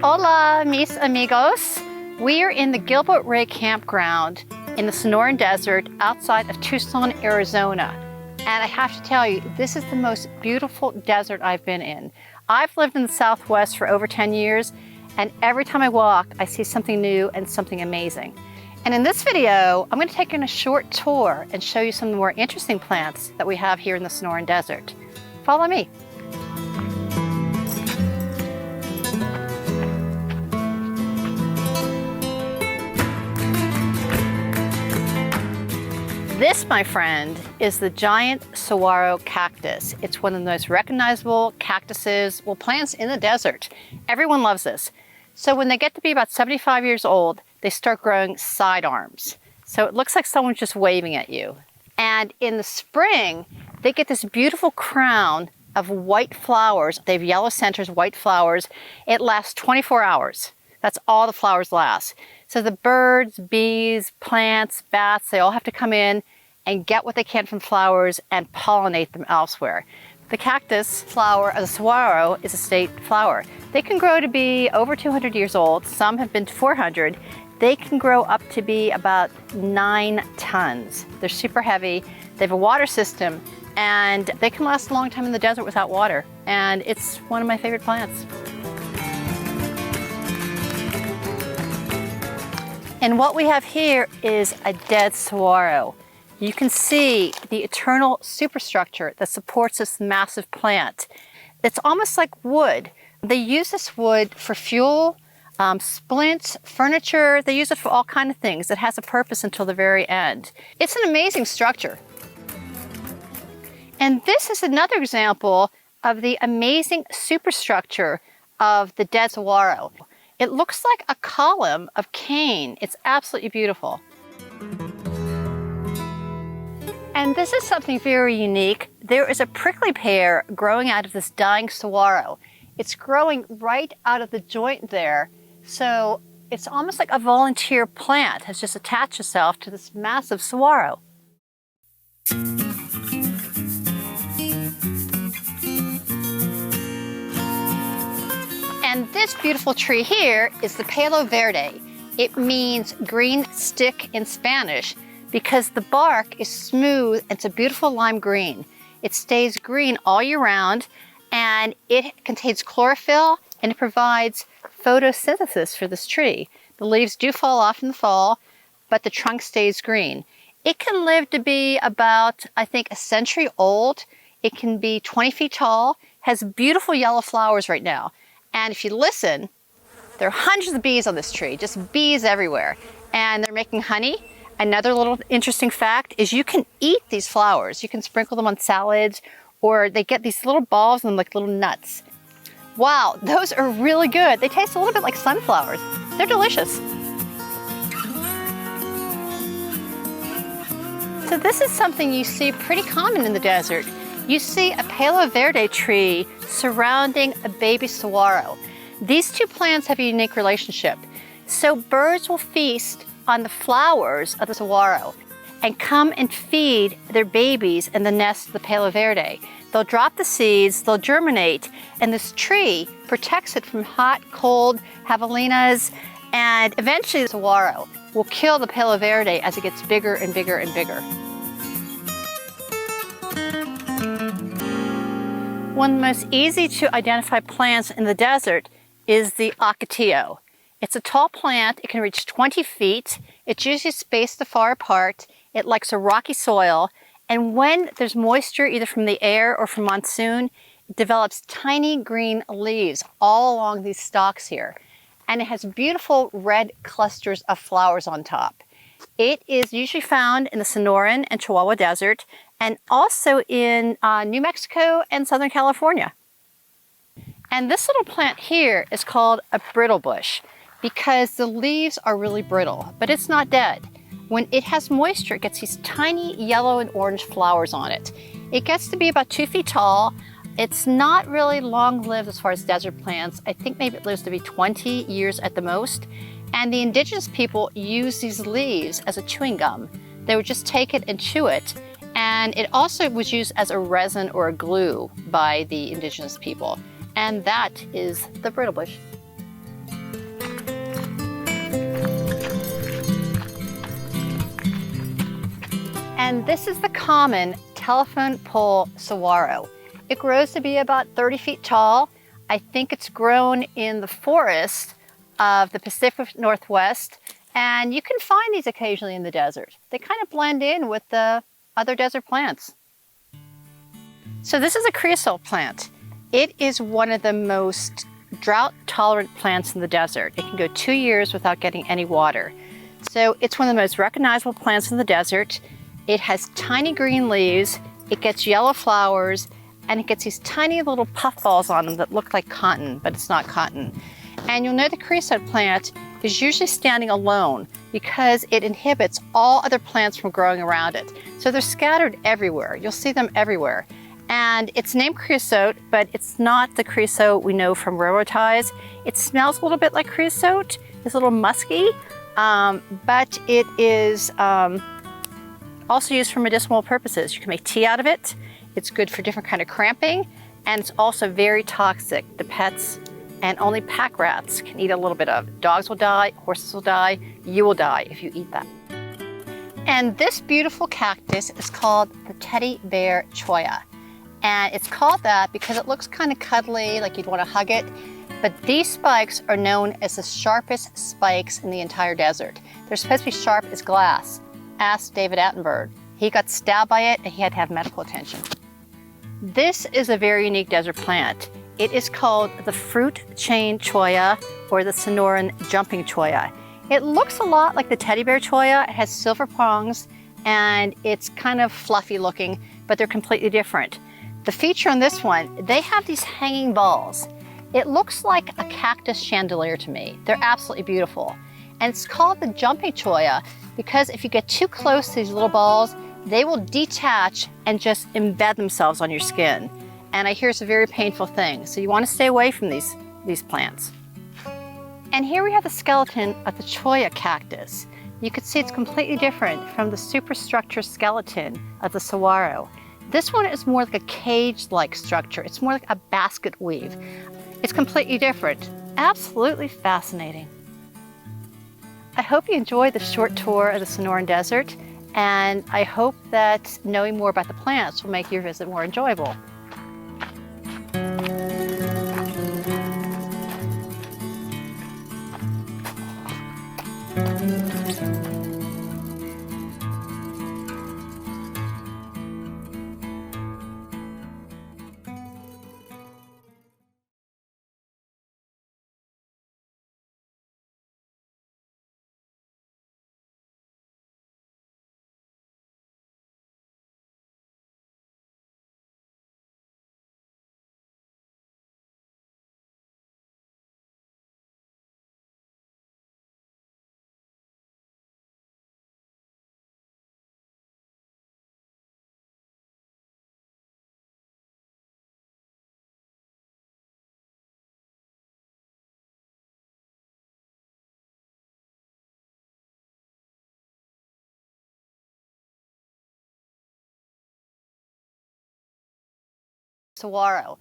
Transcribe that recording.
Hola, mis amigos. We are in the Gilbert Ray Campground in the Sonoran Desert outside of Tucson, Arizona. And I have to tell you, this is the most beautiful desert I've been in. I've lived in the Southwest for over 10 years, and every time I walk, I see something new and something amazing. And in this video, I'm going to take you on a short tour and show you some of the more interesting plants that we have here in the Sonoran Desert. Follow me. This, my friend, is the giant Seguaro cactus. It's one of the most recognizable cactuses, well, plants in the desert. Everyone loves this. So when they get to be about 75 years old, they start growing side arms. So it looks like someone's just waving at you. And in the spring, they get this beautiful crown of white flowers. They have yellow centers, white flowers. It lasts 24 hours. That's all the flowers last. So the birds, bees, plants, bats, they all have to come in and get what they can from flowers and pollinate them elsewhere. The cactus flower of the saguaro is a state flower. They can grow to be over 200 years old. Some have been to 400. They can grow up to be about 9 tons. They're super heavy. They have a water system, and they can last a long time in the desert without water. And it's one of my favorite plants. And what we have here is a dead saguaro. You can see the eternal superstructure that supports this massive plant. It's almost like wood. They use this wood for fuel, splints, furniture. They use it for all kinds of things. It has a purpose until the very end. It's an amazing structure. And this is another example of the amazing superstructure of the dead saguaro. It looks like a column of cane. It's absolutely beautiful. And this is something very unique. There is a prickly pear growing out of this dying saguaro. It's growing right out of the joint there. So it's almost like a volunteer plant has just attached itself to this massive saguaro. And this beautiful tree here is the Palo Verde. It means green stick in Spanish because the bark is smooth and it's a beautiful lime green. It stays green all year round, and it contains chlorophyll, and it provides photosynthesis for this tree. The leaves do fall off in the fall, but the trunk stays green. It can live to be about, I think, a century old. It can be 20 feet tall, has beautiful yellow flowers right now. And if you listen, there are hundreds of bees on this tree, just bees everywhere. And they're making honey. Another little interesting fact is you can eat these flowers. You can sprinkle them on salads, or they get these little balls and like little nuts. Wow, those are really good. They taste a little bit like sunflowers. They're delicious. So this is something you see pretty common in the desert. You see a Palo Verde tree surrounding a baby saguaro. These two plants have a unique relationship. So birds will feast on the flowers of the saguaro and come and feed their babies in the nest of the Palo Verde. They'll drop the seeds, they'll germinate, and this tree protects it from hot, cold javelinas, and eventually the saguaro will kill the Palo Verde as it gets bigger and bigger and bigger. One of the most easy to identify plants in the desert is the Ocotillo. It's a tall plant. It can reach 20 feet. It's usually spaced far apart. It likes a rocky soil. And when there's moisture, either from the air or from monsoon, it develops tiny green leaves all along these stalks here. And it has beautiful red clusters of flowers on top. It is usually found in the Sonoran and Cholla desert, and also in New Mexico and Southern California. And this little plant here is called a brittle bush because the leaves are really brittle, but it's not dead. When it has moisture, it gets these tiny yellow and orange flowers on it. It gets to be about 2 feet tall. It's not really long-lived as far as desert plants. I think maybe it lives to be 20 years at the most. And the indigenous people use these leaves as a chewing gum. They would just take it and chew it. And it also was used as a resin or a glue by the indigenous people. And that is the brittle bush. And this is the common telephone pole saguaro. It grows to be about 30 feet tall. I think it's grown in the forest of the Pacific Northwest, and you can find these occasionally in the desert. They kind of blend in with the other desert plants. So this is a creosote plant. It is one of the most drought-tolerant plants in the desert. It can go 2 years without getting any water. So it's one of the most recognizable plants in the desert. It has tiny green leaves, it gets yellow flowers, and it gets these tiny little puffballs on them that look like cotton, but it's not cotton. And you'll know the creosote plant is usually standing alone because it inhibits all other plants from growing around it. So they're scattered everywhere. You'll see them everywhere. And it's named creosote, but it's not the creosote we know from railroad ties. It smells a little bit like creosote. It's a little musky, but it is also used for medicinal purposes. You can make tea out of it. It's good for different kind of cramping, and it's also very toxic to pets, and only pack rats can eat a little bit of it. Dogs will die, horses will die, you will die if you eat that. And this beautiful cactus is called the teddy bear cholla. And it's called that because it looks kind of cuddly, like you'd want to hug it. But these spikes are known as the sharpest spikes in the entire desert. They're supposed to be sharp as glass. Ask David Attenborough. He got stabbed by it and he had to have medical attention. This is a very unique desert plant. It is called the fruit chain cholla or the Sonoran jumping cholla. It looks a lot like the teddy bear cholla. It has silver prongs and it's kind of fluffy looking, but they're completely different. The feature on this one, they have these hanging balls. It looks like a cactus chandelier to me. They're absolutely beautiful. And it's called the jumping cholla because if you get too close to these little balls, they will detach and just embed themselves on your skin. And I hear it's a very painful thing. So you want to stay away from these plants. And here we have the skeleton of the Cholla cactus. You can see it's completely different from the superstructure skeleton of the saguaro. This one is more like a cage-like structure. It's more like a basket weave. It's completely different. Absolutely fascinating. I hope you enjoyed the short tour of the Sonoran Desert, and I hope that knowing more about the plants will make your visit more enjoyable. Saguaro.